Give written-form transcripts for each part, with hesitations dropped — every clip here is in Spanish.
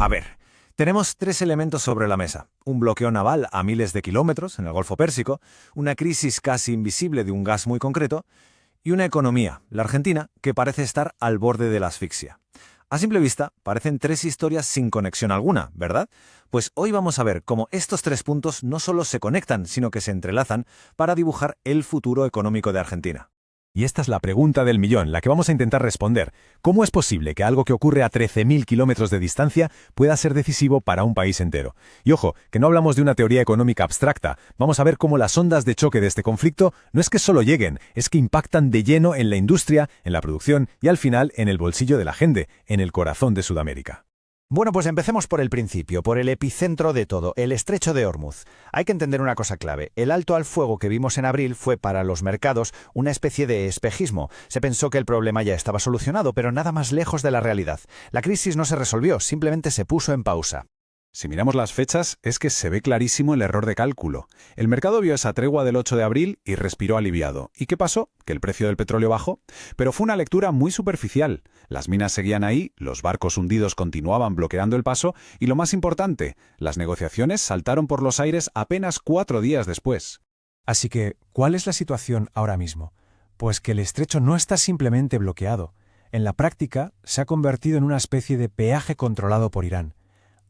A ver, tenemos tres elementos sobre la mesa. Un bloqueo naval a miles de kilómetros en el Golfo Pérsico, una crisis casi invisible de un gas muy concreto y una economía, la Argentina, que parece estar al borde de la asfixia. A simple vista, parecen tres historias sin conexión alguna, ¿verdad? Pues hoy vamos a ver cómo estos tres puntos no solo se conectan, sino que se entrelazan para dibujar el futuro económico de Argentina. Y esta es la pregunta del millón, la que vamos a intentar responder. ¿Cómo es posible que algo que ocurre a 13.000 kilómetros de distancia pueda ser decisivo para un país entero? Y ojo, que no hablamos de una teoría económica abstracta. Vamos a ver cómo las ondas de choque de este conflicto no es que solo lleguen, es que impactan de lleno en la industria, en la producción y al final en el bolsillo de la gente, en el corazón de Sudamérica. Bueno, pues empecemos por el principio, por el epicentro de todo, el estrecho de Hormuz. Hay que entender una cosa clave. El alto al fuego que vimos en abril fue para los mercados una especie de espejismo. Se pensó que el problema ya estaba solucionado, pero nada más lejos de la realidad. La crisis no se resolvió, simplemente se puso en pausa. Si miramos las fechas, es que se ve clarísimo el error de cálculo. El mercado vio esa tregua del 8 de abril y respiró aliviado. ¿Y qué pasó? Que el precio del petróleo bajó. Pero fue una lectura muy superficial. Las minas seguían ahí, los barcos hundidos continuaban bloqueando el paso y lo más importante, las negociaciones saltaron por los aires apenas 4 días después. Así que, ¿cuál es la situación ahora mismo? Pues que el estrecho no está simplemente bloqueado. En la práctica, se ha convertido en una especie de peaje controlado por Irán.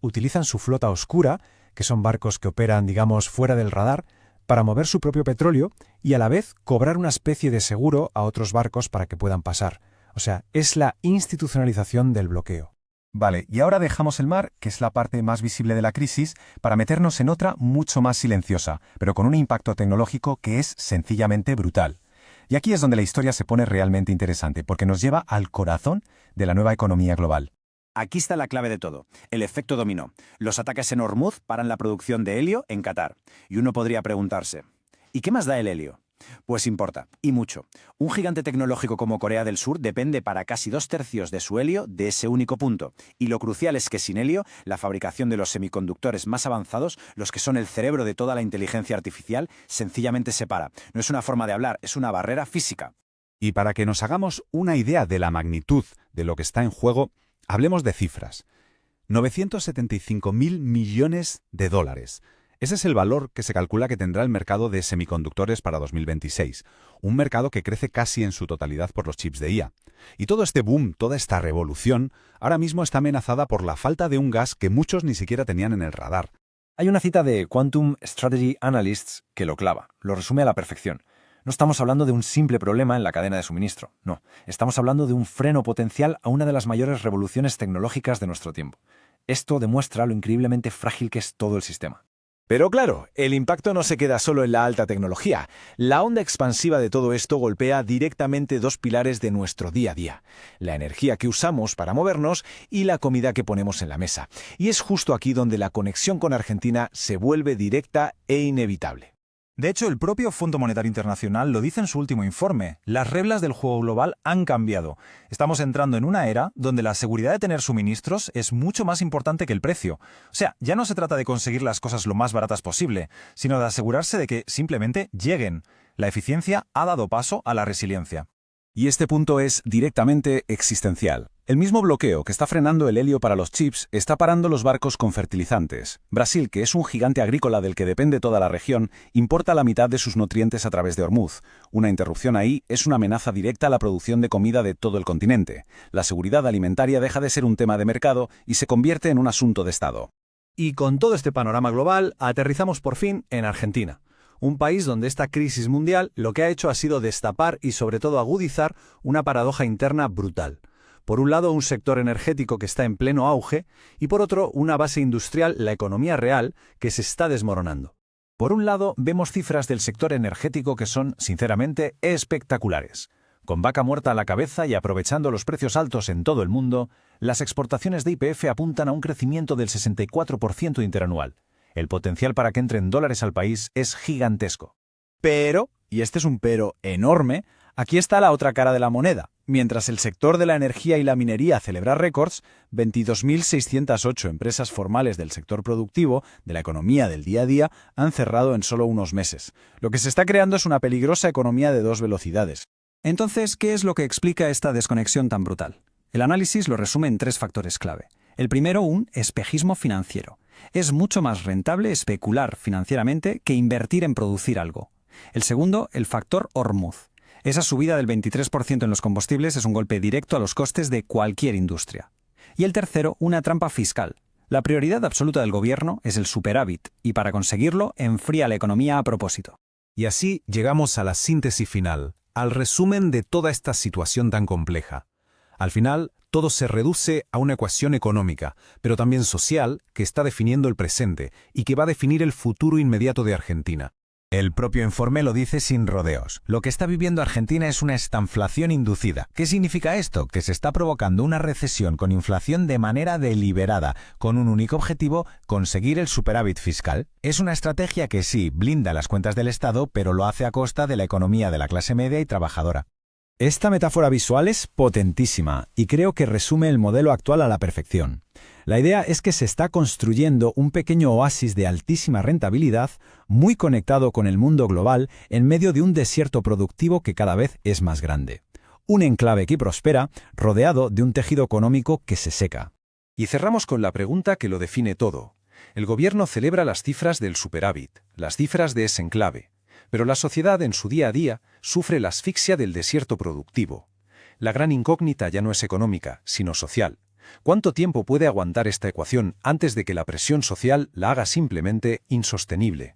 Utilizan su flota oscura, que son barcos que operan, digamos, fuera del radar, para mover su propio petróleo y a la vez cobrar una especie de seguro a otros barcos para que puedan pasar. O sea, es la institucionalización del bloqueo. Vale, y ahora dejamos el mar, que es la parte más visible de la crisis, para meternos en otra mucho más silenciosa, pero con un impacto tecnológico que es sencillamente brutal. Y aquí es donde la historia se pone realmente interesante, porque nos lleva al corazón de la nueva economía global. Aquí está la clave de todo, el efecto dominó. Los ataques en Hormuz paran la producción de helio en Qatar. Y uno podría preguntarse, ¿y qué más da el helio? Pues importa, y mucho. Un gigante tecnológico como Corea del Sur depende para casi 2/3 de su helio de ese único punto. Y lo crucial es que sin helio, la fabricación de los semiconductores más avanzados, los que son el cerebro de toda la inteligencia artificial, sencillamente se para. No es una forma de hablar, es una barrera física. Y para que nos hagamos una idea de la magnitud de lo que está en juego, hablemos de cifras. 975.000 millones de dólares. Ese es el valor que se calcula que tendrá el mercado de semiconductores para 2026, un mercado que crece casi en su totalidad por los chips de IA. Y todo este boom, toda esta revolución, ahora mismo está amenazada por la falta de un gas que muchos ni siquiera tenían en el radar. Hay una cita de Quantum Strategy Analysts que lo clava, lo resume a la perfección. No estamos hablando de un simple problema en la cadena de suministro, no. Estamos hablando de un freno potencial a una de las mayores revoluciones tecnológicas de nuestro tiempo. Esto demuestra lo increíblemente frágil que es todo el sistema. Pero claro, el impacto no se queda solo en la alta tecnología. La onda expansiva de todo esto golpea directamente dos pilares de nuestro día a día: la energía que usamos para movernos y la comida que ponemos en la mesa. Y es justo aquí donde la conexión con Argentina se vuelve directa e inevitable. De hecho, el propio Fondo Monetario Internacional lo dice en su último informe. Las reglas del juego global han cambiado. Estamos entrando en una era donde la seguridad de tener suministros es mucho más importante que el precio. O sea, ya no se trata de conseguir las cosas lo más baratas posible, sino de asegurarse de que simplemente lleguen. La eficiencia ha dado paso a la resiliencia. Y este punto es directamente existencial. El mismo bloqueo que está frenando el helio para los chips está parando los barcos con fertilizantes. Brasil, que es un gigante agrícola del que depende toda la región, importa la mitad de sus nutrientes a través de Hormuz. Una interrupción ahí es una amenaza directa a la producción de comida de todo el continente. La seguridad alimentaria deja de ser un tema de mercado y se convierte en un asunto de Estado. Y con todo este panorama global, aterrizamos por fin en Argentina. Un país donde esta crisis mundial lo que ha hecho ha sido destapar y sobre todo agudizar una paradoja interna brutal. Por un lado, un sector energético que está en pleno auge y por otro, una base industrial, la economía real, que se está desmoronando. Por un lado, vemos cifras del sector energético que son, sinceramente, espectaculares. Con vaca muerta a la cabeza y aprovechando los precios altos en todo el mundo, las exportaciones de YPF apuntan a un crecimiento del 64% interanual. El potencial para que entren dólares al país es gigantesco. Pero, y este es un pero enorme, aquí está la otra cara de la moneda. Mientras el sector de la energía y la minería celebra récords, 22.608 empresas formales del sector productivo, de la economía del día a día, han cerrado en solo unos meses. Lo que se está creando es una peligrosa economía de dos velocidades. Entonces, ¿qué es lo que explica esta desconexión tan brutal? El análisis lo resume en tres factores clave. El primero, un espejismo financiero. Es mucho más rentable especular financieramente que invertir en producir algo. El segundo, el factor Hormuz. Esa subida del 23% en los combustibles es un golpe directo a los costes de cualquier industria. Y el tercero, una trampa fiscal. La prioridad absoluta del gobierno es el superávit, y para conseguirlo, enfría la economía a propósito. Y así llegamos a la síntesis final, al resumen de toda esta situación tan compleja. Al final, todo se reduce a una ecuación económica, pero también social, que está definiendo el presente y que va a definir el futuro inmediato de Argentina. El propio informe lo dice sin rodeos. Lo que está viviendo Argentina es una estanflación inducida. ¿Qué significa esto? Que se está provocando una recesión con inflación de manera deliberada, con un único objetivo, conseguir el superávit fiscal. Es una estrategia que sí, blinda las cuentas del Estado, pero lo hace a costa de la economía de la clase media y trabajadora. Esta metáfora visual es potentísima y creo que resume el modelo actual a la perfección. La idea es que se está construyendo un pequeño oasis de altísima rentabilidad, muy conectado con el mundo global, en medio de un desierto productivo que cada vez es más grande. Un enclave que prospera, rodeado de un tejido económico que se seca. Y cerramos con la pregunta que lo define todo. El gobierno celebra las cifras del superávit, las cifras de ese enclave. Pero la sociedad en su día a día sufre la asfixia del desierto productivo. La gran incógnita ya no es económica, sino social. ¿Cuánto tiempo puede aguantar esta ecuación antes de que la presión social la haga simplemente insostenible?